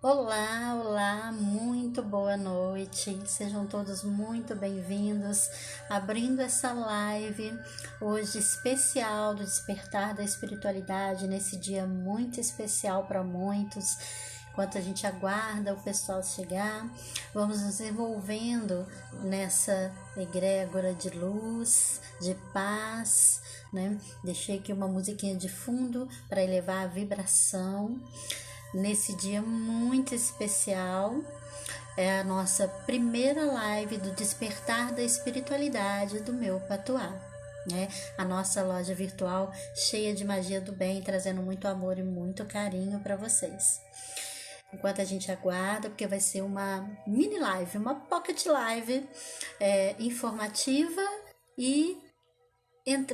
Olá, olá, muito boa noite. Sejam todos muito bem-vindos. Abrindo essa live hoje especial do Despertar da Espiritualidade, nesse dia muito especial para muitos. Enquanto a gente aguarda o pessoal chegar, vamos nos envolvendo nessa egrégora de luz, de paz, né? Deixei aqui uma musiquinha de fundo para elevar a vibração. Nesse dia muito especial, é a nossa primeira live do Despertar da Espiritualidade do meu Patuá, né? A nossa loja virtual cheia de magia do bem, trazendo muito amor e muito carinho para vocês. Enquanto a gente aguarda, porque vai ser uma mini live, uma pocket live informativa e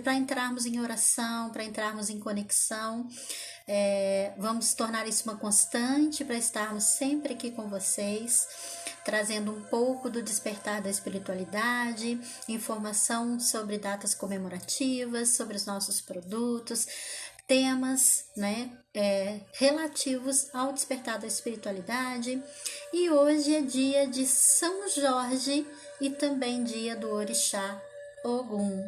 para entrarmos em oração, para entrarmos em conexão. Vamos tornar isso uma constante para estarmos sempre aqui com vocês, trazendo um pouco do despertar da espiritualidade, informação sobre datas comemorativas, sobre os nossos produtos, temas, né, relativos ao despertar da espiritualidade. E hoje é dia de São Jorge e também dia do Orixá Ogum.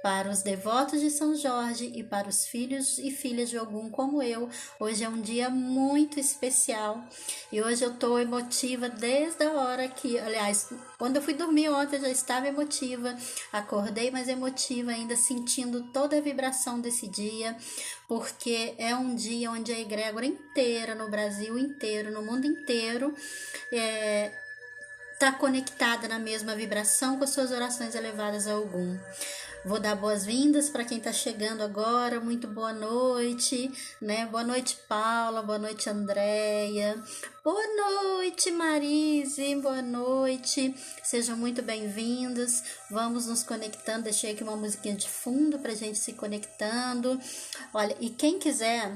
Para os devotos de São Jorge e para os filhos e filhas de Ogum como eu, hoje é um dia muito especial. E hoje eu estou emotiva desde a hora que, aliás, quando eu fui dormir ontem eu já estava emotiva, acordei mais emotiva ainda, sentindo toda a vibração desse dia, porque é um dia onde a egrégora inteira, no Brasil inteiro, no mundo inteiro, está conectada na mesma vibração com as suas orações elevadas a Ogum. Vou dar boas-vindas para quem está chegando agora, muito boa noite, né? Boa noite, Paula, boa noite, Andréia, boa noite, Marise, boa noite, sejam muito bem-vindos, vamos nos conectando, deixei aqui uma musiquinha de fundo para a gente se conectando, olha, e quem quiser...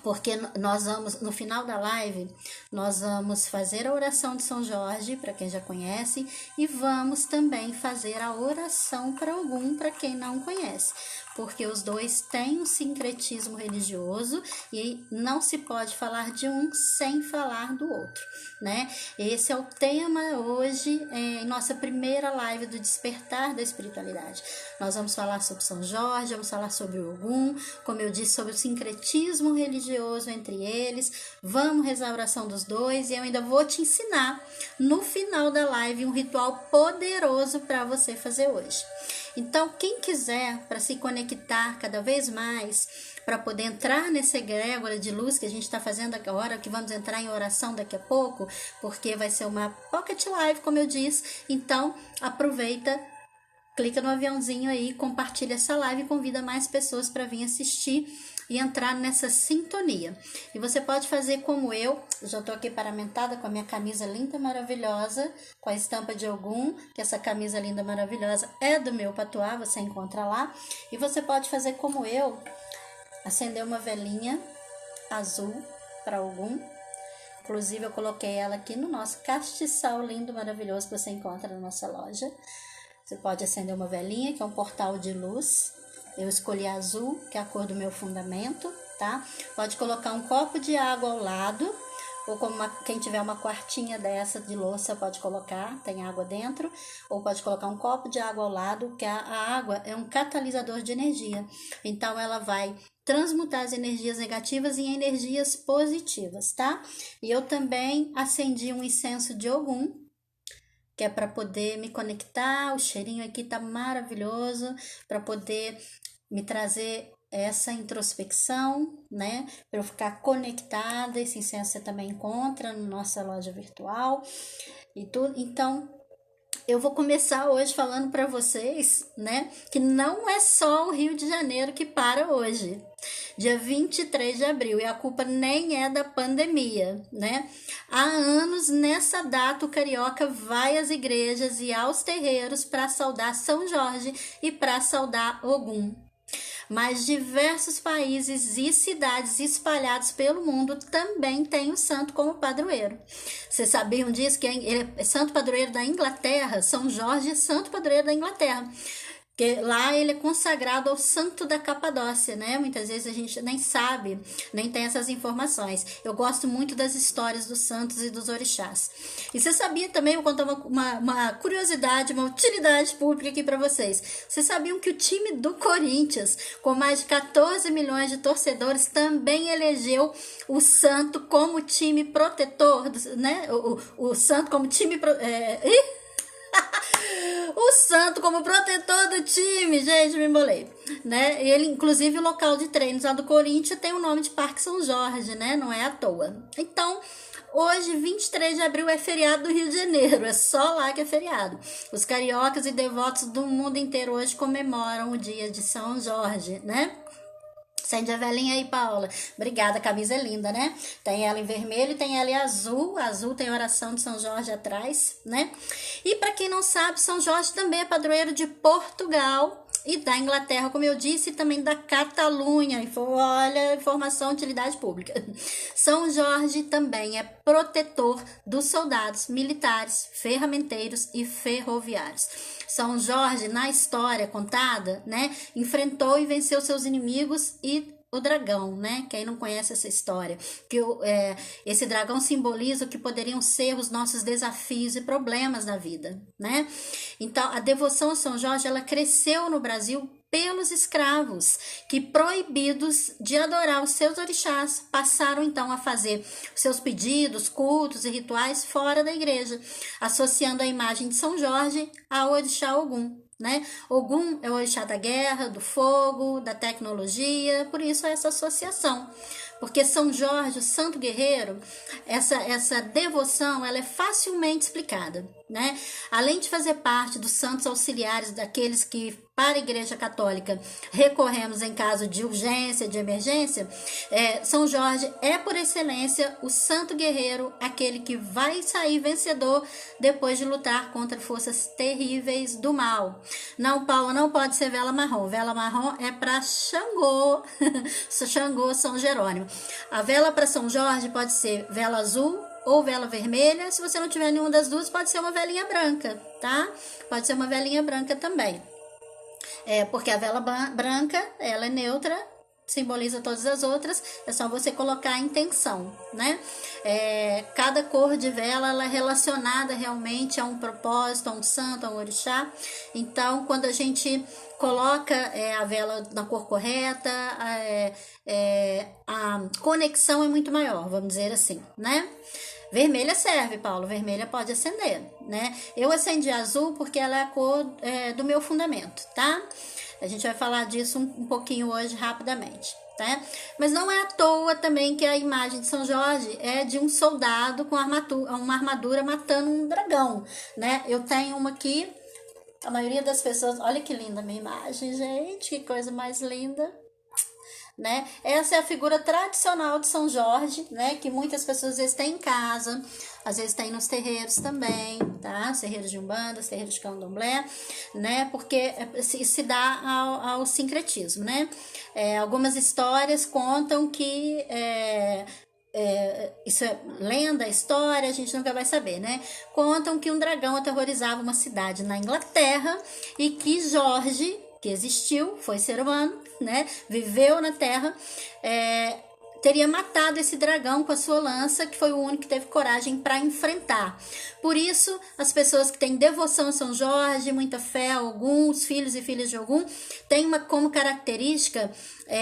Porque nós vamos, no final da live, nós vamos fazer a oração de São Jorge, para quem já conhece, e vamos também fazer a oração para Ogum, para quem não conhece, porque os dois têm um sincretismo religioso e não se pode falar de um sem falar do outro, né? Esse é o tema hoje, em nossa primeira live do Despertar da Espiritualidade. Nós vamos falar sobre São Jorge, vamos falar sobre o Ogum, como eu disse, sobre o sincretismo religioso entre eles, vamos rezar a oração dos dois e eu ainda vou te ensinar no final da live um ritual poderoso para você fazer hoje. Então, quem quiser, para se conectar cada vez mais, para poder entrar nessa egrégora de luz que a gente está fazendo agora, que vamos entrar em oração daqui a pouco, porque vai ser uma pocket live, como eu disse, então aproveita, clica no aviãozinho aí, compartilha essa live e convida mais pessoas para vir assistir e entrar nessa sintonia. E você pode fazer como eu já estou aqui paramentada com a minha camisa linda, maravilhosa, com a estampa de Ogum, que essa camisa linda, maravilhosa é do meu Patuá, você encontra lá. E você pode fazer como eu, acender uma velinha azul para Ogum. Inclusive eu coloquei ela aqui no nosso castiçal lindo, maravilhoso que você encontra na nossa loja. Você pode acender uma velinha, que é um portal de luz. Eu escolhi azul, que é a cor do meu fundamento, tá? Pode colocar um copo de água ao lado, ou como quem tiver uma quartinha dessa de louça pode colocar, tem água dentro, ou pode colocar um copo de água ao lado, que a água é um catalisador de energia. Então, ela vai transmutar as energias negativas em energias positivas, tá? E eu também acendi um incenso de Ogum, que é para poder me conectar, o cheirinho aqui tá maravilhoso, para poder me trazer essa introspecção, né, para eu ficar conectada. Esse incenso você também encontra na nossa loja virtual e tudo. Então, eu vou começar hoje falando para vocês, né, que não é só o Rio de Janeiro que para hoje, dia 23 de abril, e a culpa nem é da pandemia, né? Há anos, nessa data, o carioca vai às igrejas e aos terreiros para saudar São Jorge e para saudar Ogum. Mas diversos países e cidades espalhados pelo mundo também têm o santo como padroeiro. Vocês sabiam disso? Que ele é santo padroeiro da Inglaterra? São Jorge é santo padroeiro da Inglaterra. porque lá ele é consagrado ao santo da Capadócia, né? Muitas vezes a gente nem sabe, nem tem essas informações. Eu gosto muito das histórias dos santos e dos orixás. E você sabia também, eu vou contar uma curiosidade, uma utilidade pública aqui para vocês. Vocês sabiam que o time do Corinthians, com mais de 14 milhões de torcedores, também elegeu o santo como time protetor, né? O santo como time... O santo como protetor do time, gente, me embolei, né? Ele, inclusive, o local de treinos lá do Corinthians tem o nome de Parque São Jorge, né? Não é à toa. Então, hoje, 23 de abril, é feriado do Rio de Janeiro, é só lá que é feriado. Os cariocas e devotos do mundo inteiro hoje comemoram o dia de São Jorge, né? Acende a velhinha aí, Paula. Obrigada, a camisa é linda, né? Tem ela em vermelho e tem ela em azul. Azul tem oração de São Jorge atrás, né? E para quem não sabe, São Jorge também é padroeiro de Portugal e da Inglaterra, como eu disse, e também da Catalunha. Olha, informação, utilidade pública. São Jorge também é protetor dos soldados militares, ferramenteiros e ferroviários. São Jorge, na história contada, né, enfrentou e venceu seus inimigos e o dragão, né? Quem não conhece essa história, que esse dragão simboliza o que poderiam ser os nossos desafios e problemas na vida, né? Então, a devoção a São Jorge, ela cresceu no Brasil pelos escravos, que proibidos de adorar os seus orixás, passaram então a fazer seus pedidos, cultos e rituais fora da igreja, associando a imagem de São Jorge ao orixá Ogum, né? Ogum é o orixá da guerra, do fogo, da tecnologia, por isso essa associação. Porque São Jorge, o santo guerreiro, essa devoção, ela é facilmente explicada, né? Além de fazer parte dos santos auxiliares daqueles que, para a Igreja Católica, recorremos em caso de urgência, de emergência, São Jorge é, por excelência, o santo guerreiro, aquele que vai sair vencedor depois de lutar contra forças terríveis do mal. Não, Paula, não pode ser vela marrom. Vela marrom é para Xangô, Xangô, São Jerônimo. A vela para São Jorge pode ser vela azul ou vela vermelha. Se você não tiver nenhuma das duas, pode ser uma velinha branca, tá? Pode ser uma velinha branca também. Porque a vela branca, ela é neutra, simboliza todas as outras, é só você colocar a intenção, né? Cada cor de vela, ela é relacionada realmente a um propósito, a um santo, a um orixá. Então, quando a gente coloca a vela na cor correta, a conexão é muito maior, vamos dizer assim, né? Vermelha serve, Paulo, vermelha pode acender, né? Eu acendi azul porque ela é a cor do meu fundamento, tá? A gente vai falar disso um pouquinho hoje, rapidamente, tá? Mas não é à toa também que a imagem de São Jorge é de um soldado com uma armadura matando um dragão, né? Eu tenho uma aqui, a maioria das pessoas... Olha que linda a minha imagem, gente, que coisa mais linda, né? Essa é a figura tradicional de São Jorge, né? Que muitas pessoas às vezes têm em casa, às vezes tem nos terreiros também, tá? Os terreiros de Umbanda, os terreiros de Candomblé, né? Porque se dá ao sincretismo, né? Algumas histórias contam que... isso é lenda, história, a gente nunca vai saber, né? Contam que um dragão aterrorizava uma cidade na Inglaterra e que Jorge, que existiu, foi ser humano, né? Viveu na Terra, teria matado esse dragão com a sua lança, que foi o único que teve coragem para enfrentar. Por isso, as pessoas que têm devoção a São Jorge, muita fé a Ogum, os filhos e filhas de Ogum, têm como característica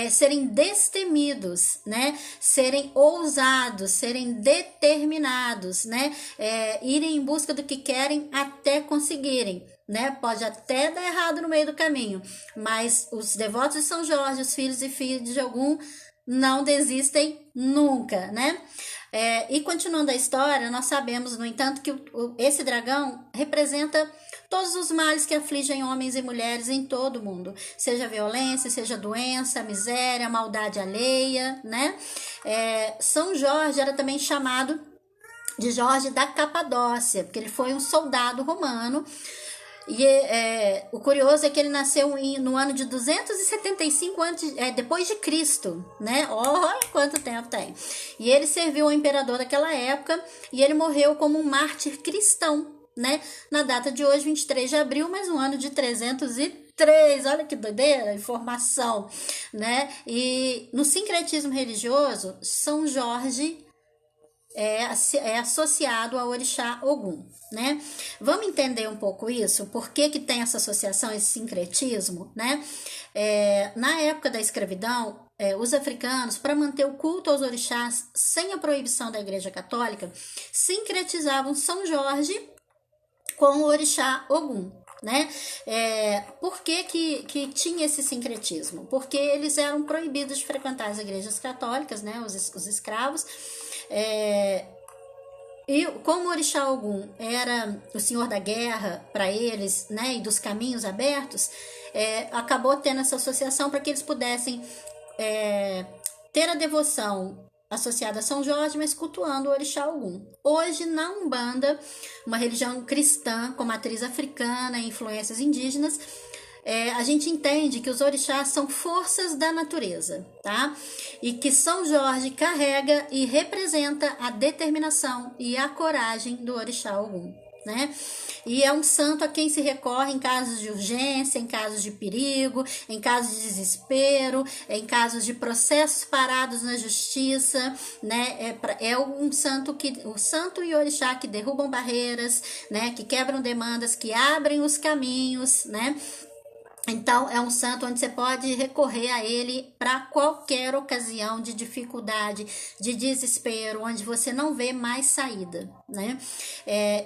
serem destemidos, né? Serem ousados, serem determinados, né? Irem em busca do que querem até conseguirem, né? Pode até dar errado no meio do caminho, mas os devotos de São Jorge, os filhos e filhas de Ogum, não desistem nunca, né? E continuando a história, nós sabemos, no entanto, que esse dragão representa todos os males que afligem homens e mulheres em todo o mundo, seja violência, seja doença, miséria, maldade alheia, né? São Jorge era também chamado de Jorge da Capadócia, porque ele foi um soldado romano. E o curioso é que ele nasceu no ano de 275 depois de Cristo, né? Olha quanto tempo tem. E ele serviu ao imperador daquela época e ele morreu como um mártir cristão, né? Na data de hoje, 23 de abril, mas no ano de 330 três, olha que doideira, informação, né? E no sincretismo religioso, São Jorge é associado ao orixá Ogum, né? Vamos entender um pouco isso? Por que que tem essa associação, esse sincretismo, né? Na época da escravidão, os africanos, para manter o culto aos orixás sem a proibição da Igreja Católica, sincretizavam São Jorge com o orixá Ogum, né? Por que tinha esse sincretismo? Porque eles eram proibidos de frequentar as igrejas católicas, né? Os escravos. E como o orixá Ogum era o senhor da guerra para eles, né? E dos caminhos abertos, acabou tendo essa associação para que eles pudessem ter a devoção associada a São Jorge, mas cultuando o orixá Ogum. Hoje, na Umbanda, uma religião cristã com matriz africana e influências indígenas, a gente entende que os orixás são forças da natureza, tá? E que São Jorge carrega e representa a determinação e a coragem do orixá Ogum, né? E é um santo a quem se recorre em casos de urgência, em casos de perigo, em casos de desespero, em casos de processos parados na justiça, né? O santo e o orixá que derrubam barreiras, né? Que quebram demandas, que abrem os caminhos, né? Então, é um santo onde você pode recorrer a ele para qualquer ocasião de dificuldade, de desespero, onde você não vê mais saída, né?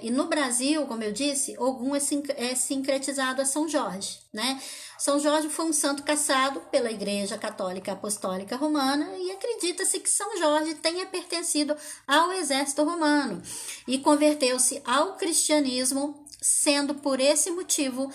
E no Brasil, como eu disse, Ogum é sincretizado a São Jorge, né? São Jorge foi um santo caçado pela Igreja Católica Apostólica Romana e acredita-se que São Jorge tenha pertencido ao exército romano e converteu-se ao cristianismo, sendo por esse motivo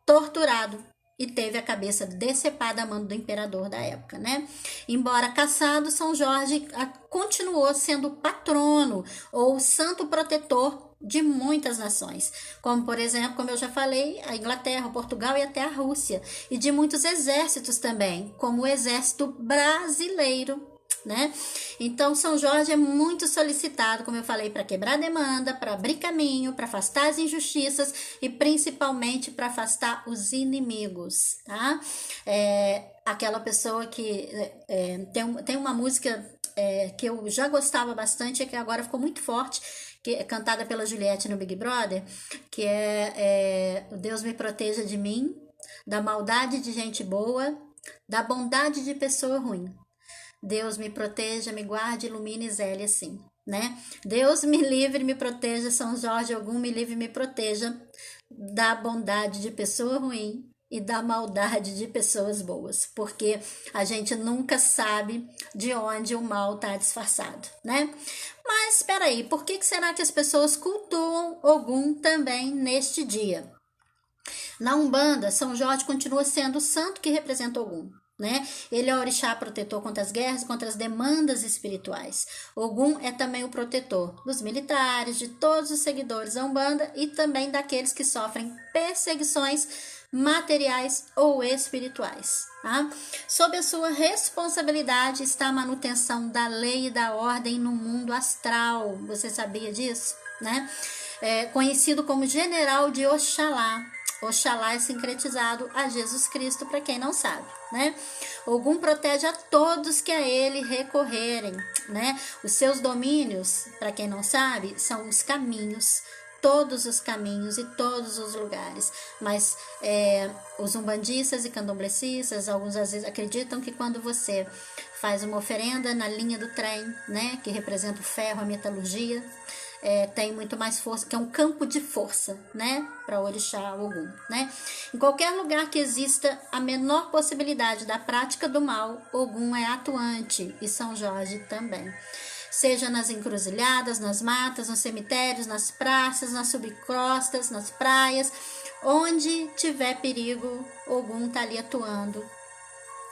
torturado e teve a cabeça decepada a mando do imperador da época, né? Embora caçado, São Jorge continuou sendo patrono ou santo protetor de muitas nações, como por exemplo, como eu já falei, a Inglaterra, Portugal e até a Rússia, e de muitos exércitos também, como o exército brasileiro, né? Então, São Jorge é muito solicitado, como eu falei, para quebrar demanda, para abrir caminho, para afastar as injustiças e principalmente para afastar os inimigos, tá? Aquela pessoa que tem uma música que eu já gostava bastante e que agora ficou muito forte, que é cantada pela Juliette no Big Brother, que Deus me proteja de mim, da maldade de gente boa, da bondade de pessoa ruim. Deus me proteja, me guarde, ilumine e zele assim, né? Deus me livre, me proteja, São Jorge Ogum me livre, me proteja da bondade de pessoa ruim e da maldade de pessoas boas, porque a gente nunca sabe de onde o mal está disfarçado, né? Mas espera aí, por que será que as pessoas cultuam Ogum também neste dia? Na Umbanda, São Jorge continua sendo o santo que representa Ogum, né? Ele é o orixá protetor contra as guerras e contra as demandas espirituais. Ogum é também o protetor dos militares, de todos os seguidores da Umbanda e também daqueles que sofrem perseguições materiais ou espirituais, tá? Sob a sua responsabilidade está a manutenção da lei e da ordem no mundo astral. Você sabia disso, né? Conhecido como general de Oxalá. Oxalá é sincretizado a Jesus Cristo, para quem não sabe, né? Ogum protege a todos que a ele recorrerem, né? Os seus domínios, para quem não sabe, são os caminhos, todos os caminhos e todos os lugares. Mas os umbandistas e candomblecistas, alguns às vezes acreditam que quando você faz uma oferenda na linha do trem, né? Que representa o ferro, a metalurgia, tem muito mais força, que é um campo de força, né, para o orixá Ogum, né? Em qualquer lugar que exista a menor possibilidade da prática do mal, Ogum é atuante e São Jorge também. Seja nas encruzilhadas, nas matas, nos cemitérios, nas praças, nas subcostas, nas praias, onde tiver perigo, Ogum está ali atuando.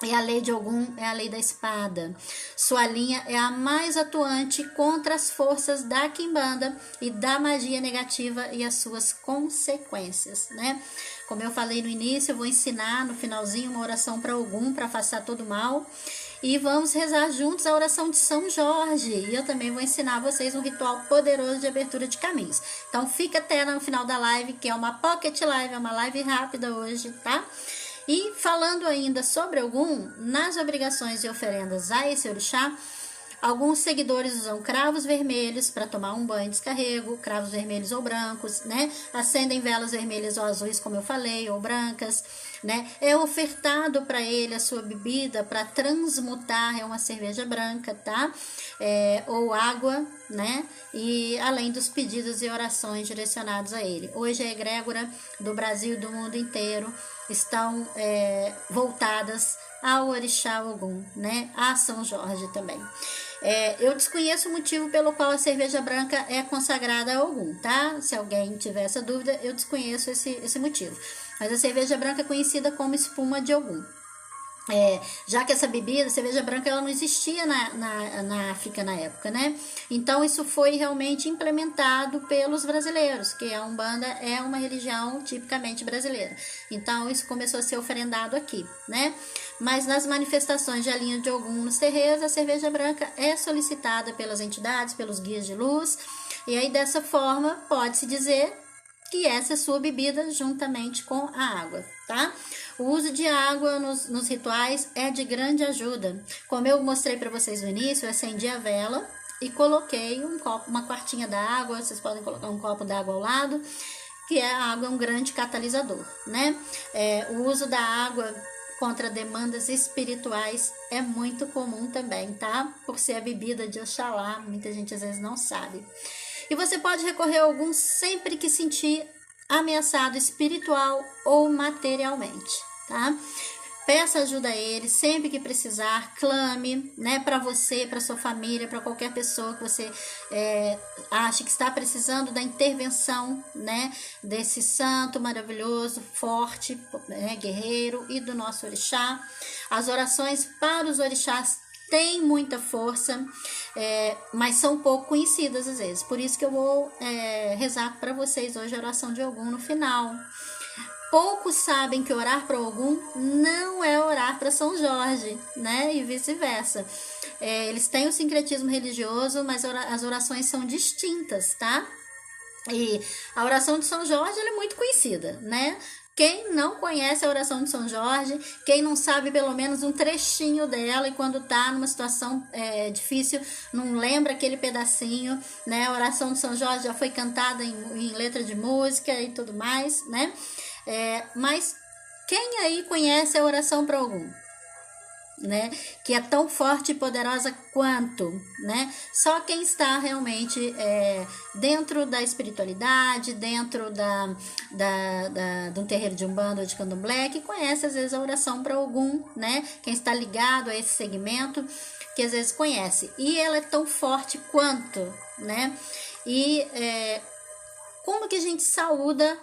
E a lei de Ogum é a lei da espada. Sua linha é a mais atuante contra as forças da quimbanda e da magia negativa e as suas consequências, né? Como eu falei no início, eu vou ensinar no finalzinho uma oração para Ogum, para afastar todo o mal. E vamos rezar juntos a oração de São Jorge. E eu também vou ensinar vocês um ritual poderoso de abertura de caminhos. Então fica até no final da live, que é uma pocket live, é uma live rápida hoje, tá? E falando ainda sobre Ogum, nas obrigações e oferendas a esse orixá, alguns seguidores usam cravos vermelhos para tomar um banho de descarrego, cravos vermelhos ou brancos, né? Acendem velas vermelhas ou azuis, como eu falei, ou brancas, né? É ofertado para ele a sua bebida para transmutar, é uma cerveja branca, tá? Ou água, né? E além dos pedidos e orações direcionados a ele. Hoje a egrégora do Brasil e do mundo inteiro estão voltadas ao orixá Ogum, né? A São Jorge também. Eu desconheço o motivo pelo qual a cerveja branca é consagrada a Ogum, tá? Se alguém tiver essa dúvida, eu desconheço esse motivo. Mas a cerveja branca é conhecida como espuma de Ogum. Já que essa bebida, cerveja branca, ela não existia na África na época, né? Então isso foi realmente implementado pelos brasileiros, que a Umbanda é uma religião tipicamente brasileira. Então isso começou a ser oferendado aqui, né? Mas nas manifestações de a linha de Ogum nos terreiros, a cerveja branca é solicitada pelas entidades, pelos guias de luz, e aí dessa forma pode-se dizer que essa é a sua bebida juntamente com a água, tá? O uso de água nos rituais é de grande ajuda. Como eu mostrei para vocês no início, eu acendi a vela e coloquei uma quartinha d'água, vocês podem colocar um copo d'água ao lado, que a água é um grande catalisador, né? O uso da água contra demandas espirituais é muito comum também, tá? Por ser a bebida de Oxalá, muita gente às vezes não sabe. E você pode recorrer a algum sempre que sentir ameaçado espiritual ou materialmente, tá? Peça ajuda a ele sempre que precisar, clame, né, para você, para sua família, para qualquer pessoa que você ache que está precisando da intervenção, né, desse santo maravilhoso, forte, né, guerreiro e do nosso orixá. As orações para os orixás têm muita força, mas são pouco conhecidas às vezes. Por isso que eu vou rezar para vocês hoje a oração de Ogum no final. Poucos sabem que orar para Ogum não é orar para São Jorge, né? E vice-versa. Eles têm o sincretismo religioso, mas as orações são distintas, tá? E a oração de São Jorge ela é muito conhecida, né? Quem não conhece a oração de São Jorge, quem não sabe pelo menos um trechinho dela e quando tá numa situação difícil, não lembra aquele pedacinho, né? A oração de São Jorge já foi cantada em letra de música e tudo mais, né? Mas quem aí conhece a oração para Ogum? Né, que é tão forte e poderosa quanto, né? Só quem está realmente dentro da espiritualidade, dentro de um terreiro de Umbanda ou de Candomblé, que conhece às vezes a oração para Ogum, né? Quem está ligado a esse segmento, que às vezes conhece. E ela é tão forte quanto, né? E como que a gente saúda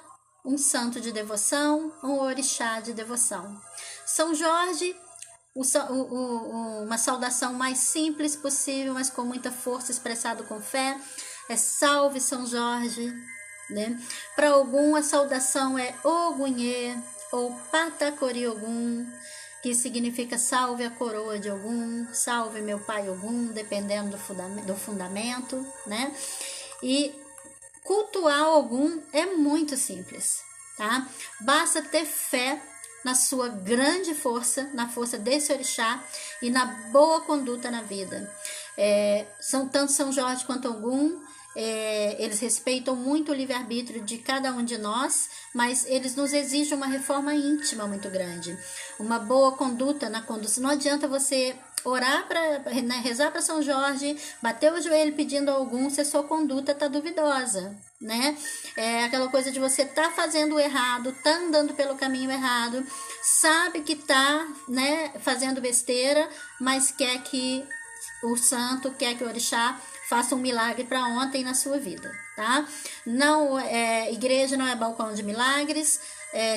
um santo de devoção, um orixá de devoção? São Jorge, uma saudação mais simples possível, mas com muita força, expressado com fé, salve São Jorge, né? Para Ogum a saudação é Ogunhê ou Patacori Ogum, que significa salve a coroa de Ogum, salve meu pai Ogum, dependendo do fundamento, né? E cultuar Ogum é muito simples, tá? Basta ter fé na sua grande força, na força desse orixá e na boa conduta na vida. São tanto São Jorge quanto Ogum, eles respeitam muito o livre-arbítrio de cada um de nós, mas eles nos exigem uma reforma íntima muito grande, uma boa conduta na conduta. Não adianta você orar rezar para São Jorge, bater o joelho pedindo a Ogum se a sua conduta está duvidosa, né? Aquela coisa de você tá fazendo o errado, tá andando pelo caminho errado, sabe que tá, né, fazendo besteira, mas quer que o santo, quer que o orixá faça um milagre para ontem na sua vida, tá? Não, igreja não é balcão de milagres,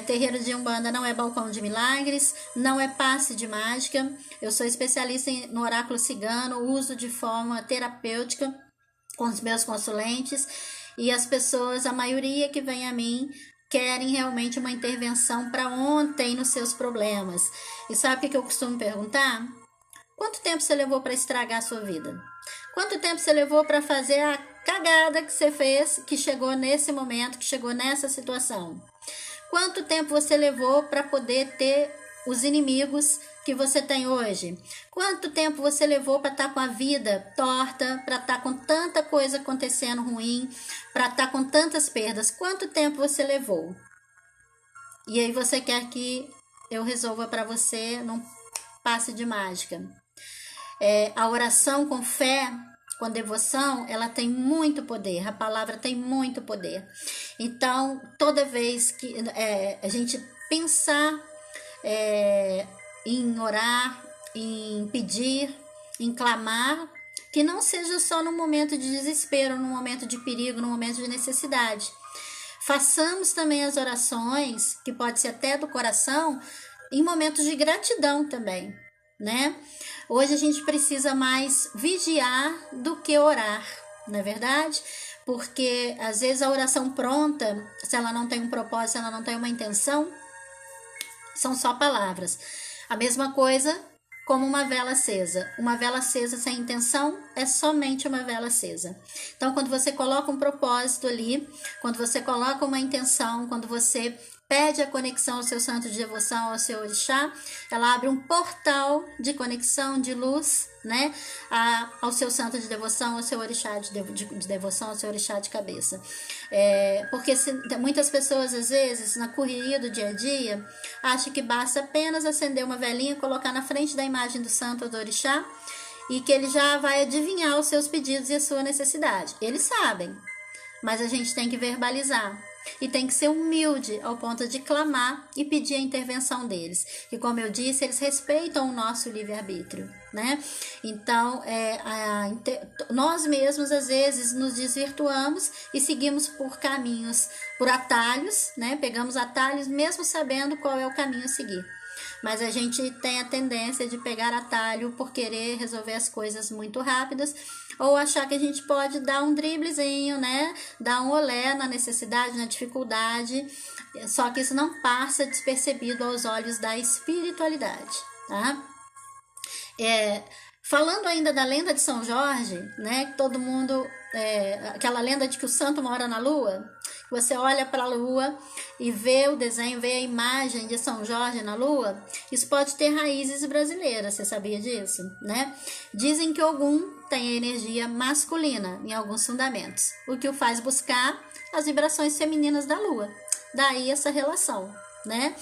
terreiro de Umbanda não é balcão de milagres, não é passe de mágica. Eu sou especialista no oráculo cigano, uso de forma terapêutica com os meus consulentes, e as pessoas, a maioria que vem a mim, querem realmente uma intervenção para ontem nos seus problemas. E sabe o que eu costumo perguntar? Quanto tempo você levou para estragar a sua vida? Quanto tempo você levou para fazer a cagada que você fez, que chegou nesse momento, que chegou nessa situação? Quanto tempo você levou para poder ter os inimigos que você tem hoje? Quanto tempo você levou para estar com a vida torta, para estar com tanta coisa acontecendo ruim, para estar com tantas perdas? Quanto tempo você levou? E aí você quer que eu resolva para você num passe de mágica. A oração com fé, com devoção, ela tem muito poder. A palavra tem muito poder. Então, toda vez que a gente pensar em orar, em pedir, em clamar, que não seja só no momento de desespero, no momento de perigo, no momento de necessidade. Façamos também as orações, que pode ser até do coração, em momentos de gratidão também, né? Hoje a gente precisa mais vigiar do que orar, não é verdade? Porque às vezes a oração pronta, se ela não tem um propósito, se ela não tem uma intenção, são só palavras. A mesma coisa como uma vela acesa. Uma vela acesa sem intenção é somente uma vela acesa. Então, quando você coloca um propósito ali, quando você coloca uma intenção, quando você pede a conexão ao seu santo de devoção, ao seu orixá, ela abre um portal de conexão, de luz, né, ao seu santo de devoção, ao seu orixá de devoção, ao seu orixá de cabeça. Porque muitas pessoas, às vezes, na correria do dia a dia, acham que basta apenas acender uma velinha, colocar na frente da imagem do santo ou do orixá, e que ele já vai adivinhar os seus pedidos e a sua necessidade. Eles sabem, mas a gente tem que verbalizar. E tem que ser humilde ao ponto de clamar e pedir a intervenção deles. E como eu disse, eles respeitam o nosso livre-arbítrio, né? Então, nós mesmos, às vezes, nos desvirtuamos e seguimos por caminhos, por atalhos, né? Pegamos atalhos mesmo sabendo qual é o caminho a seguir. Mas a gente tem a tendência de pegar atalho por querer resolver as coisas muito rápidas, ou achar que a gente pode dar um driblezinho, né? Dar um olé na necessidade, na dificuldade, só que isso não passa despercebido aos olhos da espiritualidade, tá? Falando ainda da lenda de São Jorge, né? Que todo mundo, aquela lenda de que o santo mora na lua, você olha para a lua e vê o desenho, vê a imagem de São Jorge na lua, isso pode ter raízes brasileiras, você sabia disso, né? Dizem que Ogum tem a energia masculina em alguns fundamentos, o que o faz buscar as vibrações femininas da lua. Daí essa relação, né?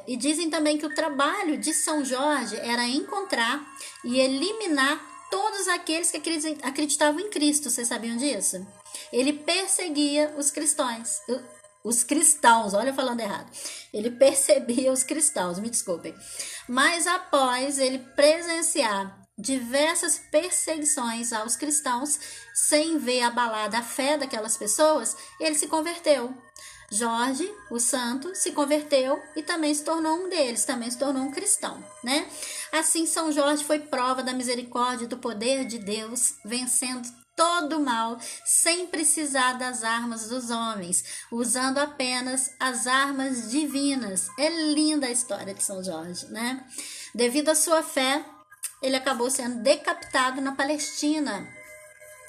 E dizem também que o trabalho de São Jorge era encontrar e eliminar todos aqueles que acreditavam em Cristo. Vocês sabiam disso? Ele perseguia os cristãos. Os cristãos, olha eu falando errado. Ele percebia os cristãos, me desculpem. Mas após ele presenciar diversas perseguições aos cristãos, sem ver abalada a fé daquelas pessoas, ele se converteu. Jorge, o santo, se converteu e também se tornou um deles, também se tornou um cristão, né? Assim, São Jorge foi prova da misericórdia e do poder de Deus, vencendo todo o mal, sem precisar das armas dos homens, usando apenas as armas divinas. É linda a história de São Jorge, né? Devido à sua fé, ele acabou sendo decapitado na Palestina.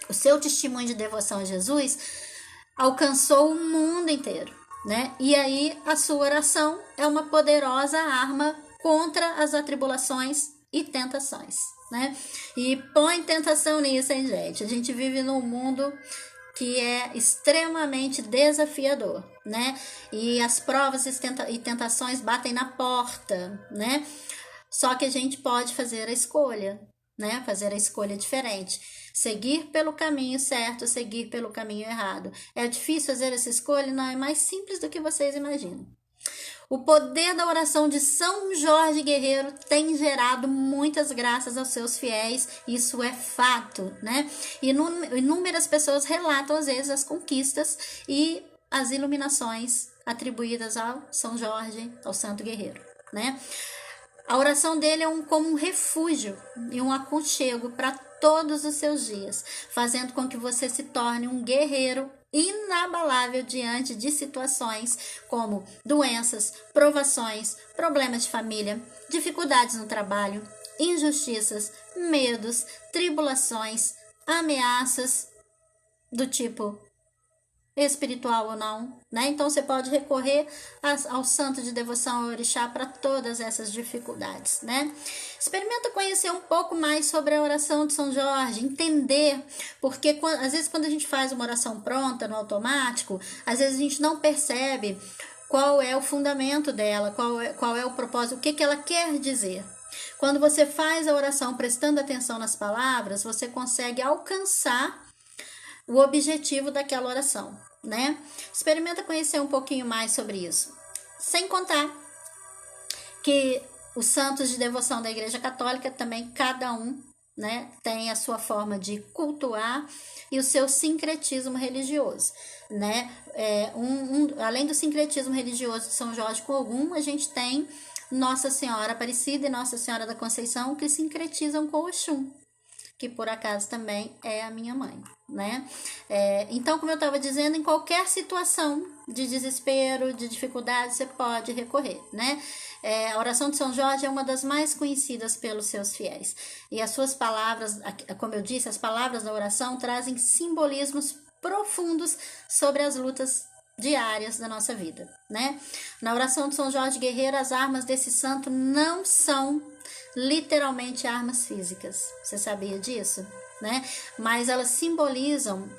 O seu testemunho de devoção a Jesus alcançou o mundo inteiro, né? E aí a sua oração é uma poderosa arma contra as atribulações e tentações, né? E põe tentação nisso, hein, gente? A gente vive num mundo que é extremamente desafiador, né? E as provas e tentações batem na porta, né? Só que a gente pode fazer a escolha, né? Fazer a escolha diferente. Seguir pelo caminho certo, seguir pelo caminho errado. É difícil fazer essa escolha? Não, é mais simples do que vocês imaginam. O poder da oração de São Jorge Guerreiro tem gerado muitas graças aos seus fiéis, isso é fato, né? E inúmeras pessoas relatam, às vezes, as conquistas e as iluminações atribuídas ao São Jorge, ao Santo Guerreiro, né? A oração dele é como um refúgio e um aconchego para todos os seus dias, fazendo com que você se torne um guerreiro inabalável diante de situações como doenças, provações, problemas de família, dificuldades no trabalho, injustiças, medos, tribulações, ameaças do tipo espiritual ou não, né? Então você pode recorrer ao santo de devoção ao orixá para todas essas dificuldades, né? Experimenta conhecer um pouco mais sobre a oração de São Jorge, entender, porque às vezes quando a gente faz uma oração pronta no automático, às vezes a gente não percebe qual é o fundamento dela, qual é o propósito, o que ela quer dizer. Quando você faz a oração prestando atenção nas palavras, você consegue alcançar o objetivo daquela oração, né? Experimenta conhecer um pouquinho mais sobre isso. Sem contar que os santos de devoção da Igreja Católica também, cada um, né, tem a sua forma de cultuar e o seu sincretismo religioso, né? Além do sincretismo religioso de São Jorge com Ogum, a gente tem Nossa Senhora Aparecida e Nossa Senhora da Conceição, que sincretizam com Oxum, que por acaso também é a minha mãe, né? Então, como eu estava dizendo, em qualquer situação de desespero, de dificuldade, você pode recorrer, né? A oração de São Jorge é uma das mais conhecidas pelos seus fiéis. E as suas palavras, como eu disse, as palavras da oração trazem simbolismos profundos sobre as lutas diárias da nossa vida, né? Na oração de São Jorge Guerreiro, as armas desse santo não são literalmente armas físicas. Você sabia disso, né? Mas elas simbolizam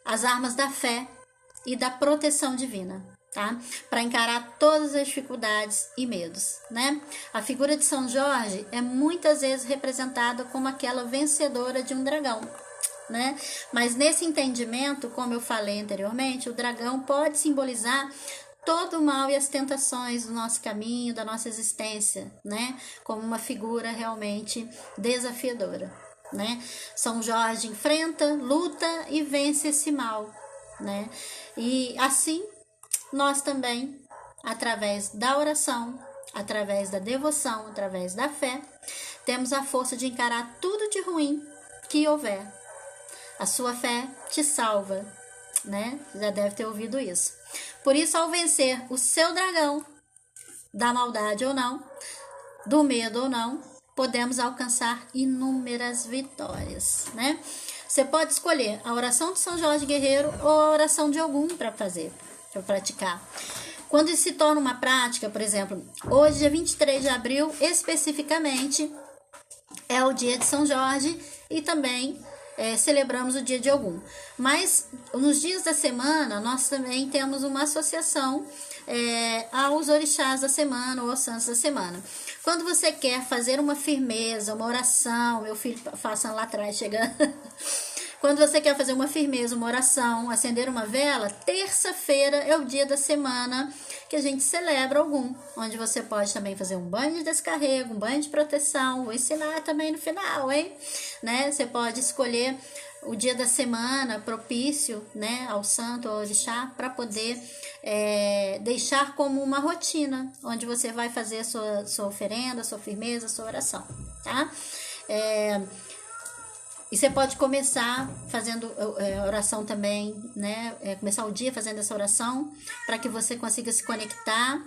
as armas da fé e da proteção divina, tá? Para encarar todas as dificuldades e medos, né? A figura de São Jorge é muitas vezes representada como aquela vencedora de um dragão, né? Mas nesse entendimento, como eu falei anteriormente, o dragão pode simbolizar todo o mal e as tentações do nosso caminho, da nossa existência, né? Como uma figura realmente desafiadora, né? São Jorge enfrenta, luta e vence esse mal, né? E assim, nós também, através da oração, através da devoção, através da fé, temos a força de encarar tudo de ruim que houver. A sua fé te salva, né? Já deve ter ouvido isso. Por isso, ao vencer o seu dragão, da maldade ou não, do medo ou não, podemos alcançar inúmeras vitórias, né? Você pode escolher a oração de São Jorge Guerreiro ou a oração de Ogum para fazer, para praticar. Quando isso se torna uma prática, por exemplo, hoje, dia 23 de abril, especificamente, é o dia de São Jorge e também celebramos o dia de Ogum. Mas nos dias da semana, nós também temos uma associação aos orixás da semana ou aos santos da semana. Quando você quer fazer uma firmeza, uma oração, meu filho passando lá atrás, chegando. Quando você quer fazer uma firmeza, uma oração, acender uma vela, terça-feira é o dia da semana que a gente celebra Ogum, onde você pode também fazer um banho de descarrego, um banho de proteção, vou ensinar também no final, hein? Né? Você pode escolher o dia da semana propício, né, ao santo, ao orixá, para poder deixar como uma rotina, onde você vai fazer a sua oferenda, sua firmeza, sua oração, tá? E você pode começar fazendo oração também, né? Começar o dia fazendo essa oração para que você consiga se conectar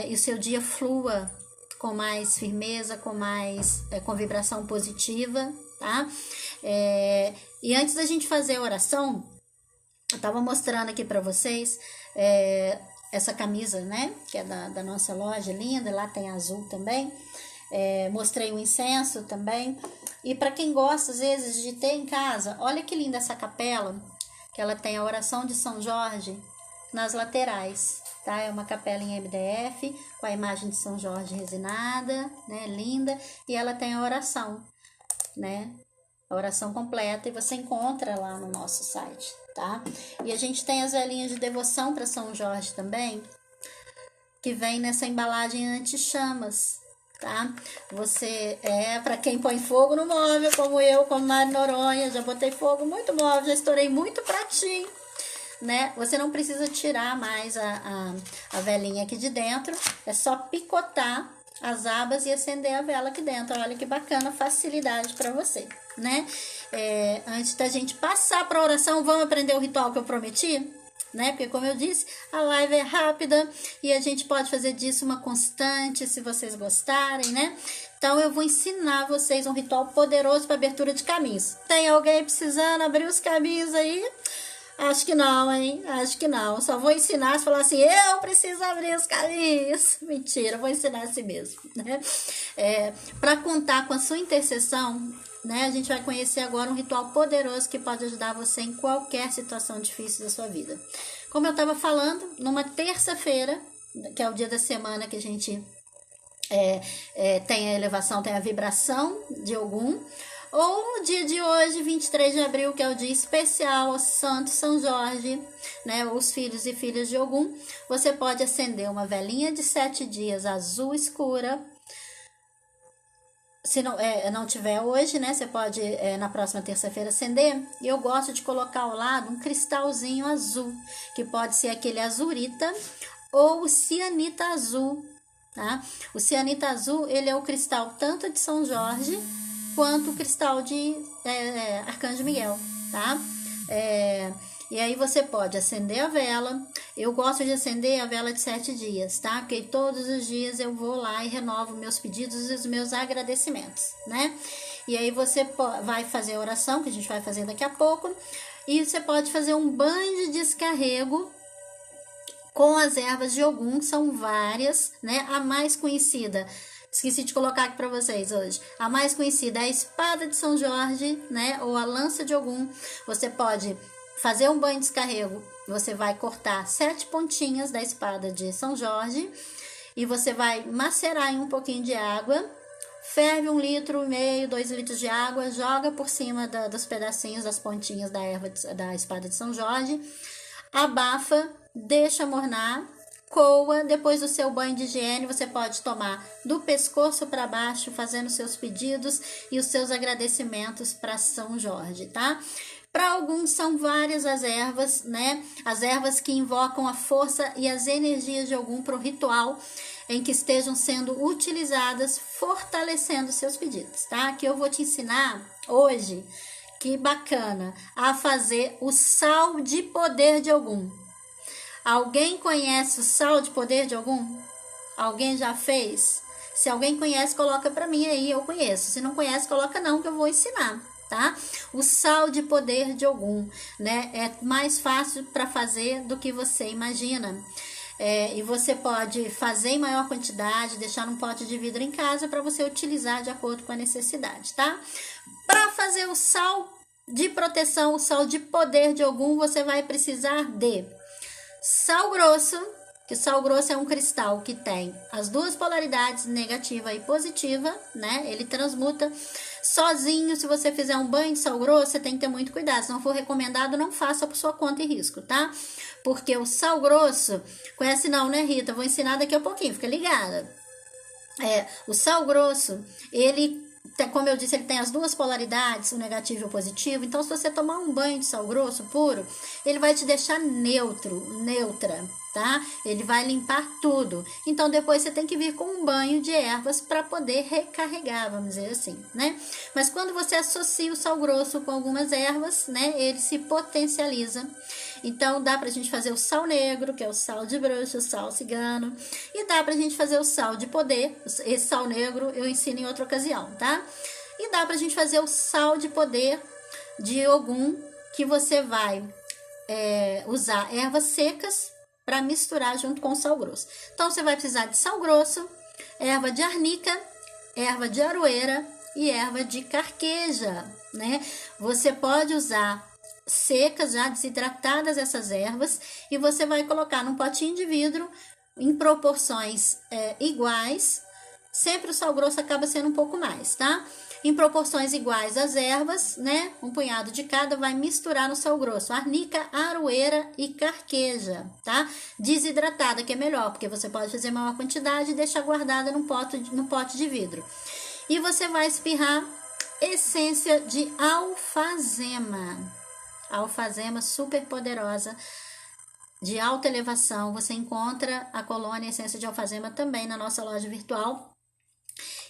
e o seu dia flua com mais firmeza, com vibração positiva, tá? E antes da gente fazer a oração, eu estava mostrando aqui para vocês essa camisa, né? Que é da nossa loja, linda, lá tem azul também. Mostrei o incenso também. E para quem gosta, às vezes, de ter em casa, olha que linda essa capela, que ela tem a oração de São Jorge nas laterais, tá? É uma capela em MDF, com a imagem de São Jorge resinada, né? Linda. E ela tem a oração, né? A oração completa, e você encontra lá no nosso site, tá? E a gente tem as velinhas de devoção para São Jorge também, que vem nessa embalagem anti-chamas, tá? Você para quem põe fogo no móvel, como eu, como Mari Noronha, já botei fogo muito móvel, já estourei muito pratinho, né? Você não precisa tirar mais a velinha aqui de dentro, é só picotar as abas e acender a vela aqui dentro. Olha que bacana, facilidade para você, né? Antes da gente passar para a oração, vamos aprender o ritual que eu prometi? Né? Porque, como eu disse, a live é rápida e a gente pode fazer disso uma constante, se vocês gostarem, né? Então, eu vou ensinar vocês um ritual poderoso para abertura de caminhos. Tem alguém precisando abrir os caminhos aí? Acho que não, hein? Acho que não. Só vou ensinar se falar assim, eu preciso abrir os caminhos. Mentira, vou ensinar assim mesmo, né? Para contar com a sua intercessão, né? A gente vai conhecer agora um ritual poderoso que pode ajudar você em qualquer situação difícil da sua vida. Como eu estava falando, numa terça-feira, que é o dia da semana que a gente tem a elevação, tem a vibração de Ogum, ou no dia de hoje, 23 de abril, que é o dia especial ao Santo São Jorge, né, os filhos e filhas de Ogum, você pode acender uma velinha de 7 dias azul escura. Se não tiver hoje, né, você pode na próxima terça-feira acender. E eu gosto de colocar ao lado um cristalzinho azul, que pode ser aquele azurita ou o cianita azul, tá? O cianita azul, ele é o cristal tanto de São Jorge quanto o cristal de Arcanjo Miguel, tá? E aí você pode acender a vela. Eu gosto de acender a vela de 7 dias, tá? Porque todos os dias eu vou lá e renovo meus pedidos e os meus agradecimentos, né? E aí você vai fazer a oração, que a gente vai fazer daqui a pouco. E você pode fazer um banho de descarrego com as ervas de Ogum, são várias, né? A mais conhecida, esqueci de colocar aqui para vocês hoje, a mais conhecida é a espada de São Jorge, né? Ou a lança de Ogum. Você pode fazer um banho de descarrego, você vai cortar 7 pontinhas da espada de São Jorge e você vai macerar em um pouquinho de água, ferve 1,5 litro, 2 litros de água, joga por cima dos pedacinhos, das pontinhas da erva da espada de São Jorge, abafa, deixa mornar, coa. Depois do seu banho de higiene, você pode tomar do pescoço para baixo, fazendo seus pedidos e os seus agradecimentos para São Jorge, tá? Para alguns são várias as ervas, né? As ervas que invocam a força e as energias de Ogum para o ritual em que estejam sendo utilizadas, fortalecendo seus pedidos, tá? Que eu vou te ensinar hoje, que bacana, a fazer o sal de poder de Ogum. Alguém conhece o sal de poder de Ogum? Alguém já fez? Se alguém conhece, coloca para mim aí, eu conheço. Se não conhece, coloca não, que eu vou ensinar, tá? O sal de poder de Ogum, né? É mais fácil para fazer do que você imagina. E você pode fazer em maior quantidade, deixar num pote de vidro em casa para você utilizar de acordo com a necessidade, tá? Para fazer o sal de proteção, o sal de poder de Ogum, você vai precisar de sal grosso, que sal grosso é um cristal que tem as duas polaridades, negativa e positiva, né? Ele transmuta sozinho. Se você fizer um banho de sal grosso, você tem que ter muito cuidado. Se não for recomendado, não faça por sua conta e risco, tá? Porque o sal grosso, conhece não, né, Rita? Vou ensinar daqui a pouquinho, fica ligada. O sal grosso, ele, como eu disse, ele tem as duas polaridades, o negativo e o positivo. Então, se você tomar um banho de sal grosso puro, ele vai te deixar neutra, tá? Ele vai limpar tudo. Então, depois você tem que vir com um banho de ervas para poder recarregar, vamos dizer assim, né? Mas quando você associa o sal grosso com algumas ervas, né, ele se potencializa. Então, dá pra gente fazer o sal negro, que é o sal de bruxa, o sal cigano. E dá pra gente fazer o sal de poder. Esse sal negro eu ensino em outra ocasião, tá? E dá pra gente fazer o sal de poder de Ogum, que você vai usar ervas secas para misturar junto com o sal grosso. Então, você vai precisar de sal grosso, erva de arnica, erva de aroeira e erva de carqueja, né? Você pode usar secas, já desidratadas essas ervas, e você vai colocar num potinho de vidro em proporções iguais. Sempre o sal grosso acaba sendo um pouco mais, tá? Em proporções iguais as ervas, né? Um punhado de cada, vai misturar no sal grosso. Arnica, aroeira e carqueja, tá? Desidratada, que é melhor, porque você pode fazer maior quantidade e deixar guardada no pote de vidro. E você vai espirrar essência de alfazema. Alfazema super poderosa, de alta elevação. Você encontra a colônia essência de alfazema também na nossa loja virtual.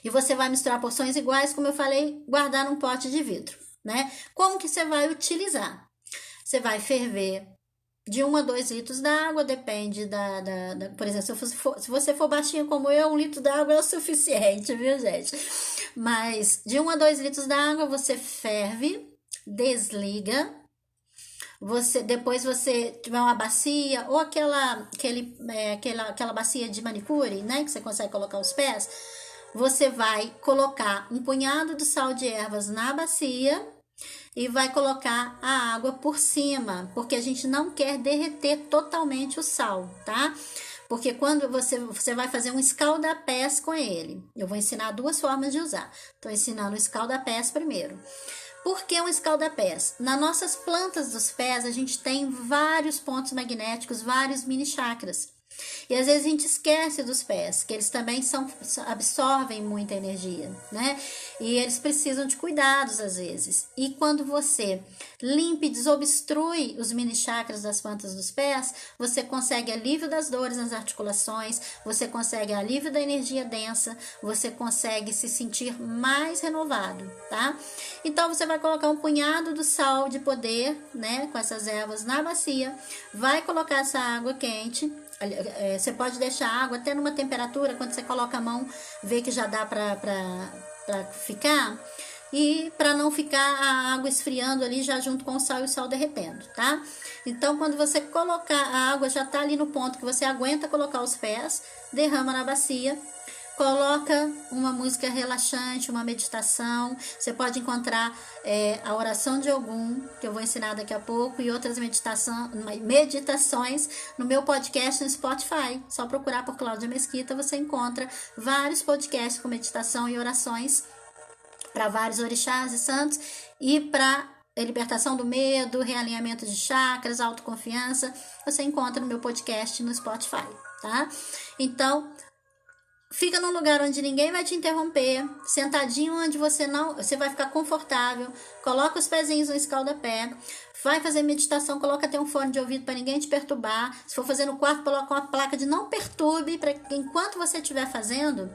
E você vai misturar porções iguais, como eu falei, guardar num pote de vidro, né? Como que você vai utilizar? Você vai ferver de 1 a 2 litros d'água, depende por exemplo, se você for baixinha como eu, 1 litro d'água é o suficiente, viu, gente? Mas de 1 a 2 litros d'água, você ferve, desliga, Depois você tiver uma bacia ou aquela bacia de manicure, né, que você consegue colocar os pés, você vai colocar um punhado de sal de ervas na bacia e vai colocar a água por cima, porque a gente não quer derreter totalmente o sal, tá? Porque quando você vai fazer um escalda-pés com ele. Eu vou ensinar 2 formas de usar. Estou ensinando o escalda-pés primeiro. Por que um escalda-pés? Nas nossas plantas dos pés, a gente tem vários pontos magnéticos, vários mini chakras. E às vezes a gente esquece dos pés, que eles também absorvem muita energia, né? E eles precisam de cuidados às vezes. E quando você limpa e desobstrui os mini chakras das plantas dos pés, você consegue alívio das dores nas articulações, você consegue alívio da energia densa, você consegue se sentir mais renovado, tá? Então você vai colocar um punhado do sal de poder, né, com essas ervas na bacia, vai colocar essa água quente. Você pode deixar a água até numa temperatura, quando você coloca a mão, vê que já dá para ficar, e para não ficar a água esfriando ali já junto com o sal e o sal derretendo, tá? Então, quando você colocar a água, já tá ali no ponto que você aguenta colocar os pés, derrama na bacia, coloca uma música relaxante, uma meditação. Você pode encontrar a oração de Ogum, que eu vou ensinar daqui a pouco, e outras meditações no meu podcast no Spotify. Só procurar por Cláudia Mesquita, você encontra vários podcasts com meditação e orações para vários orixás e santos, e para libertação do medo, realinhamento de chakras, autoconfiança. Você encontra no meu podcast no Spotify, tá? Então, fica num lugar onde ninguém vai te interromper, sentadinho onde você vai ficar confortável, coloca os pezinhos no escalda-pé, vai fazer meditação, coloca até um fone de ouvido para ninguém te perturbar. Se for fazer no quarto, coloca uma placa de não perturbe, para enquanto você estiver fazendo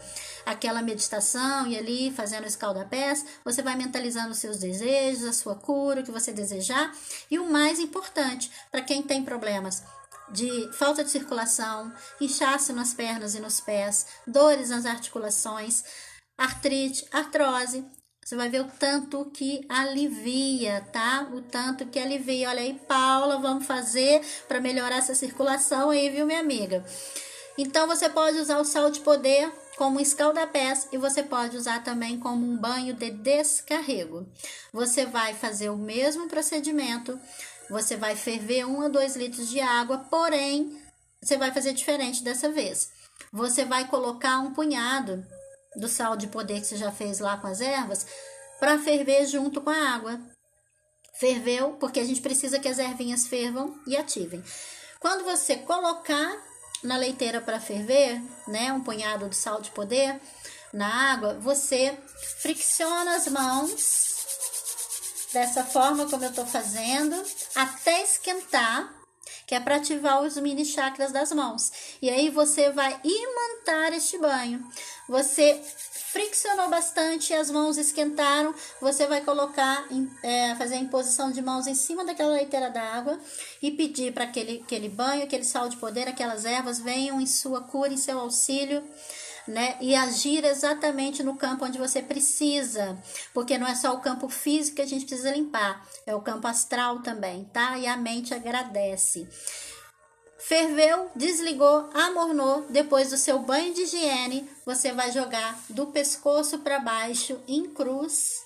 aquela meditação e ali fazendo o escalda-pés, você vai mentalizando os seus desejos, a sua cura, o que você desejar. E o mais importante, para quem tem problemas de falta de circulação, inchaço nas pernas e nos pés, dores nas articulações, artrite, artrose, você vai ver o tanto que alivia, tá? O tanto que alivia. Olha aí, Paula, vamos fazer para melhorar essa circulação aí, viu, minha amiga? Então, você pode usar o sal de poder como um escalda-pés e você pode usar também como um banho de descarrego. Você vai fazer o mesmo procedimento. Você vai ferver 1 a 2 litros de água, porém, você vai fazer diferente dessa vez. Você vai colocar um punhado do sal de poder que você já fez lá com as ervas para ferver junto com a água. Ferveu, porque a gente precisa que as ervinhas fervam e ativem. Quando você colocar na leiteira para ferver, né, um punhado do sal de poder na água, você fricciona as mãos dessa forma como eu tô fazendo, até esquentar, que é para ativar os mini chakras das mãos. E aí você vai imantar este banho. Você friccionou bastante, as mãos esquentaram, você vai colocar, fazer a imposição de mãos em cima daquela leiteira d'água e pedir para aquele banho, aquele sal de poder, aquelas ervas venham em sua cura, em seu auxílio, né? E agir exatamente no campo onde você precisa, porque não é só o campo físico que a gente precisa limpar, é o campo astral também, tá? E a mente agradece. Ferveu, desligou, amornou, depois do seu banho de higiene, você vai jogar do pescoço para baixo em cruz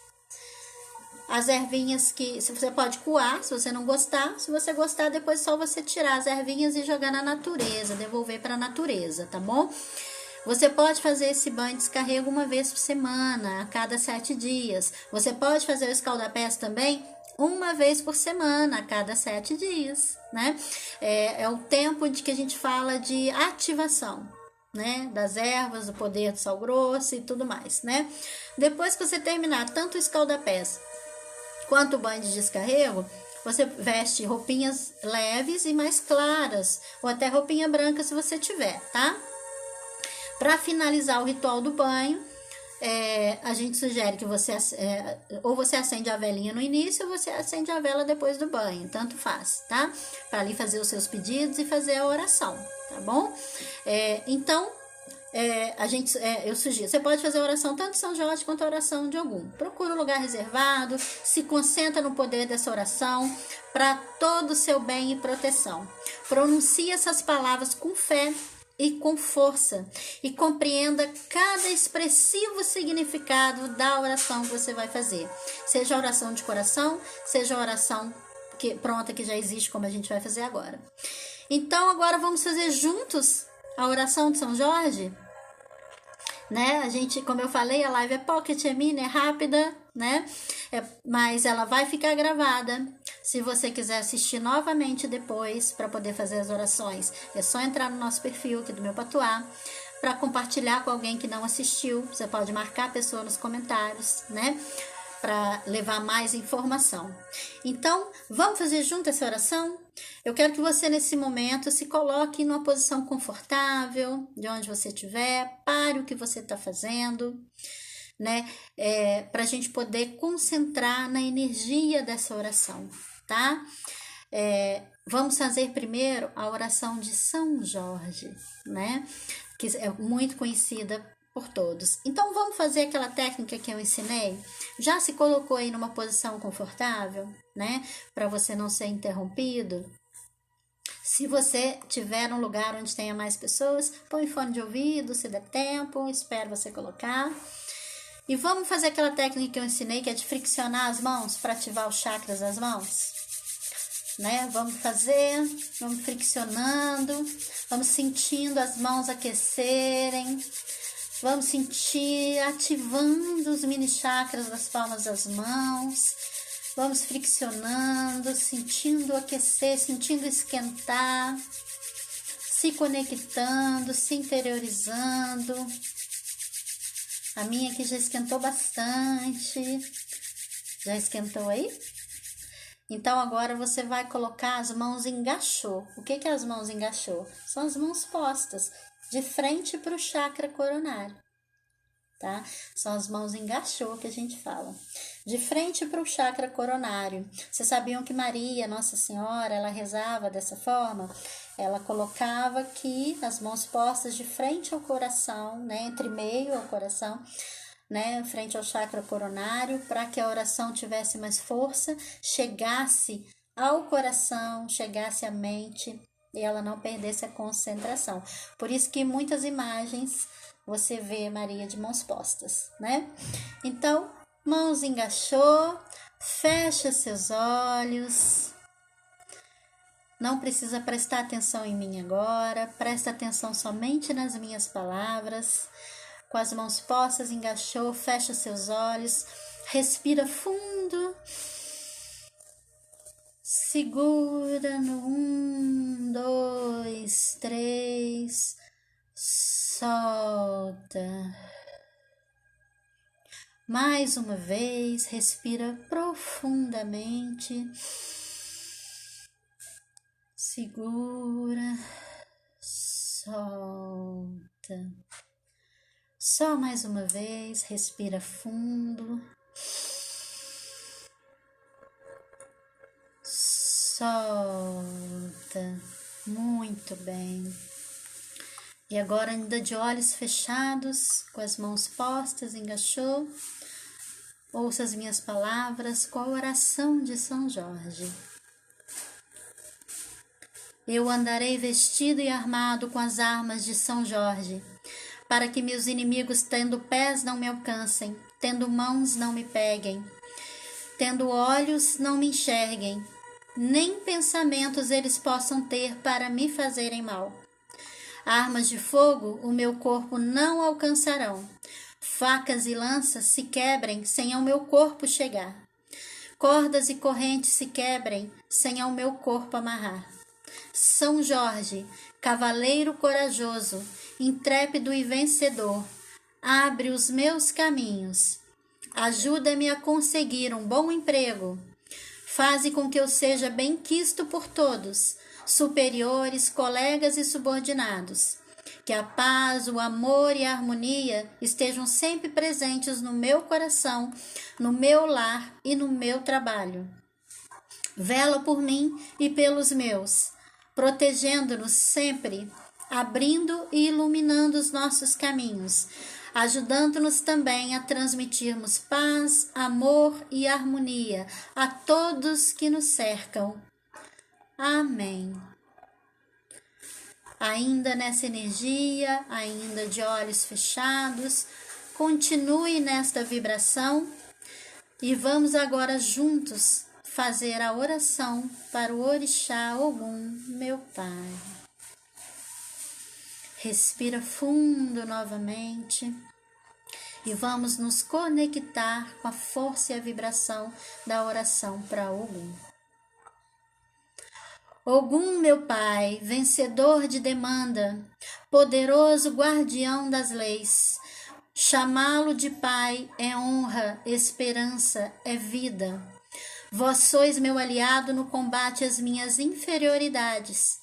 as ervinhas que você pode coar, se você não gostar. Se você gostar, depois é só você tirar as ervinhas e jogar na natureza, devolver para a natureza, tá bom? Você pode fazer esse banho de descarrego 1 vez por semana, a cada 7 dias. Você pode fazer o escalda-pés também 1 vez por semana, a cada 7 dias, né? É o tempo de que a gente fala de ativação, né? Das ervas, do poder do sal grosso e tudo mais, né? Depois que você terminar tanto o escalda-pés quanto o banho de descarrego, você veste roupinhas leves e mais claras, ou até roupinha branca se você tiver, tá? Para finalizar o ritual do banho, a gente sugere que você ou você acende a velinha no início ou você acende a vela depois do banho, tanto faz, tá? Para ali fazer os seus pedidos e fazer a oração, tá bom? Então, eu sugiro, você pode fazer a oração tanto de São Jorge quanto a oração de Ogum. Procura um lugar reservado, se concentra no poder dessa oração para todo o seu bem e proteção. Pronuncie essas palavras com fé e com força e compreenda cada expressivo significado da oração que você vai fazer. Seja a oração de coração, seja a oração pronta que já existe, como a gente vai fazer agora. Então, agora vamos fazer juntos a oração de São Jorge, né? A gente, como eu falei, a live é pocket, é mini, é rápida, né? Mas ela vai ficar gravada. Se você quiser assistir novamente depois para poder fazer as orações, é só entrar no nosso perfil aqui do Meu Patuá para compartilhar com alguém que não assistiu. Você pode marcar a pessoa nos comentários, né? Para levar mais informação. Então, vamos fazer junto essa oração? Eu quero que você, nesse momento, se coloque numa posição confortável, de onde você estiver, pare o que você está fazendo, né? Para a gente poder concentrar na energia dessa oração, tá? Vamos fazer primeiro a oração de São Jorge, né? Que é muito conhecida por todos. Então, vamos fazer aquela técnica que eu ensinei? Já se colocou aí numa posição confortável, né? Para você não ser interrompido? Se você tiver um lugar onde tenha mais pessoas, põe fone de ouvido, se der tempo, espero você colocar. E vamos fazer aquela técnica que eu ensinei, que é de friccionar as mãos para ativar os chakras das mãos, né? Vamos friccionando, vamos sentindo as mãos aquecerem. Vamos sentir ativando os mini chakras das palmas das mãos. Vamos friccionando, sentindo aquecer, sentindo esquentar, se conectando, se interiorizando. A minha aqui já esquentou bastante. Já esquentou aí? Então, agora você vai colocar as mãos em gachô. O que é as mãos em gachô? São as mãos postas de frente para o chakra coronário, tá? São as mãos em gachô que a gente fala. De frente para o chakra coronário. Vocês sabiam que Maria, Nossa Senhora, ela rezava dessa forma? Ela colocava aqui as mãos postas de frente ao coração, né? Entre meio ao coração, né? Frente ao chakra coronário, para que a oração tivesse mais força, chegasse ao coração, chegasse à mente, e ela não perdesse a concentração. Por isso que muitas imagens você vê Maria de mãos postas, né? Então, mãos em gachô, fecha seus olhos. Não precisa prestar atenção em mim agora, presta atenção somente nas minhas palavras. Com as mãos postas em gachô, fecha seus olhos, respira fundo. Segura no 1, 2, 3, solta. Mais uma vez, respira profundamente. Segura, solta. Só mais uma vez, respira fundo. Solta. Muito bem. E agora, ainda de olhos fechados, com as mãos postas em gachô, ouça as minhas palavras com a oração de São Jorge. Eu andarei vestido e armado com as armas de São Jorge, para que meus inimigos, tendo pés, não me alcancem, tendo mãos, não me peguem, tendo olhos, não me enxerguem, nem pensamentos eles possam ter para me fazerem mal. Armas de fogo o meu corpo não alcançarão, facas e lanças se quebrem sem ao meu corpo chegar, cordas e correntes se quebrem sem ao meu corpo amarrar. São Jorge, cavaleiro corajoso, intrépido e vencedor, abre os meus caminhos, ajuda-me a conseguir um bom emprego, faze com que eu seja bem-quisto por todos, superiores, colegas e subordinados, que a paz, o amor e a harmonia estejam sempre presentes no meu coração, no meu lar e no meu trabalho. Vela por mim e pelos meus, protegendo-nos sempre abrindo e iluminando os nossos caminhos, ajudando-nos também a transmitirmos paz, amor e harmonia a todos que nos cercam. Amém. Ainda nessa energia, ainda de olhos fechados, continue nesta vibração e vamos agora juntos fazer a oração para o Orixá Ogum, meu Pai. Respira fundo novamente e vamos nos conectar com a força e a vibração da oração para Ogum. Ogum, meu Pai, vencedor de demanda, poderoso guardião das leis, chamá-lo de Pai é honra, esperança, é vida. Vós sois meu aliado no combate às minhas inferioridades.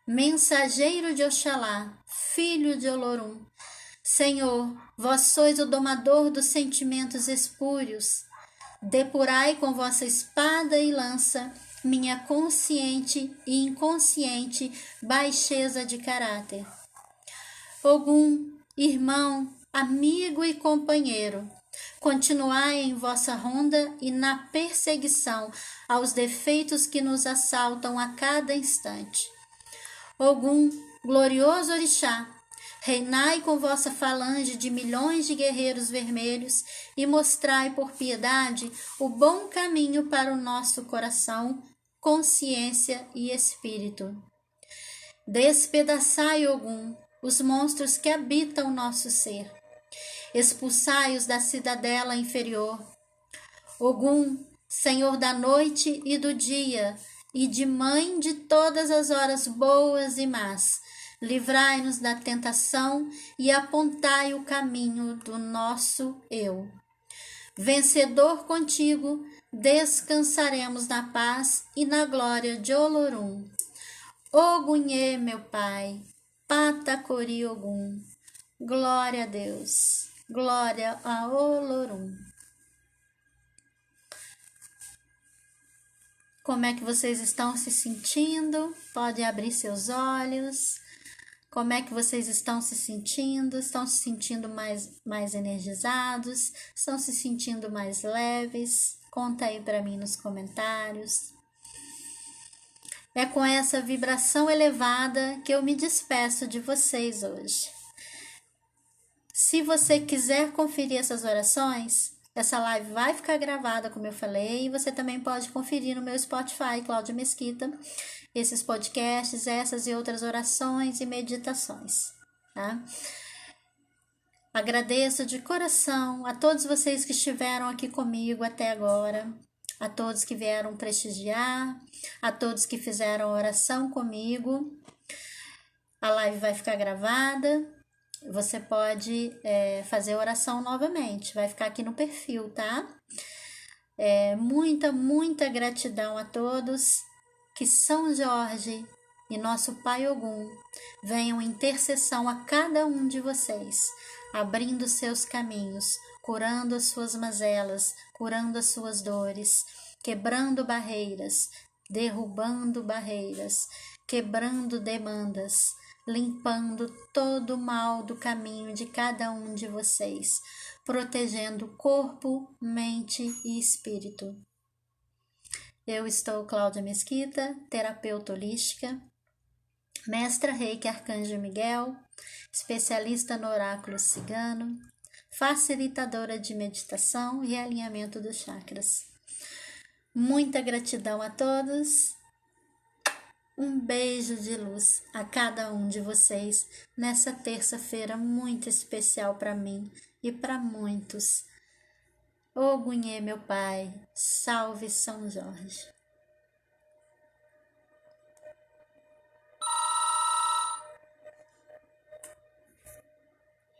Mensageiro de Oxalá, filho de Olorum. Senhor, vós sois o domador dos sentimentos espúrios. Depurai com vossa espada e lança minha consciente e inconsciente baixeza de caráter. Ogum, irmão, amigo e companheiro, continuai em vossa ronda e na perseguição aos defeitos que nos assaltam a cada instante. Ogum, glorioso Orixá, reinai com vossa falange de milhões de guerreiros vermelhos e mostrai por piedade o bom caminho para o nosso coração, consciência e espírito. Despedaçai, Ogum, os monstros que habitam nosso ser. Expulsai-os da cidadela inferior. Ogum, Senhor da noite e do dia, e de mãe de todas as horas boas e más, livrai-nos da tentação e apontai o caminho do nosso eu. Vencedor contigo, descansaremos na paz e na glória de Olorum. Ogunhê, meu Pai, Patacori Ogum, glória a Deus, glória a Olorum. Como é que vocês estão se sentindo? Podem abrir seus olhos. Como é que vocês estão se sentindo? Estão se sentindo mais energizados? Estão se sentindo mais leves? Conta aí para mim nos comentários. É com essa vibração elevada que eu me despeço de vocês hoje. Se você quiser conferir essas orações, essa live vai ficar gravada, como eu falei, e você também pode conferir no meu Spotify, Cláudia Mesquita, esses podcasts, essas e outras orações e meditações, tá? Agradeço de coração a todos vocês que estiveram aqui comigo até agora, a todos que vieram prestigiar, a todos que fizeram oração comigo. A live vai ficar gravada, você pode fazer oração novamente, vai ficar aqui no perfil, tá? Muita gratidão a todos, que São Jorge e nosso Pai Ogum venham em intercessão a cada um de vocês, abrindo seus caminhos, curando as suas mazelas, curando as suas dores, quebrando barreiras, derrubando barreiras, quebrando demandas, limpando todo o mal do caminho de cada um de vocês, protegendo corpo, mente e espírito. Eu estou Cláudia Mesquita, terapeuta holística, mestra Reiki Arcanjo Miguel, especialista no oráculo cigano, facilitadora de meditação e alinhamento dos chakras. Muita gratidão a todos. Um beijo de luz a cada um de vocês nessa terça-feira muito especial para mim e para muitos. Ogunhê, meu Pai, salve São Jorge.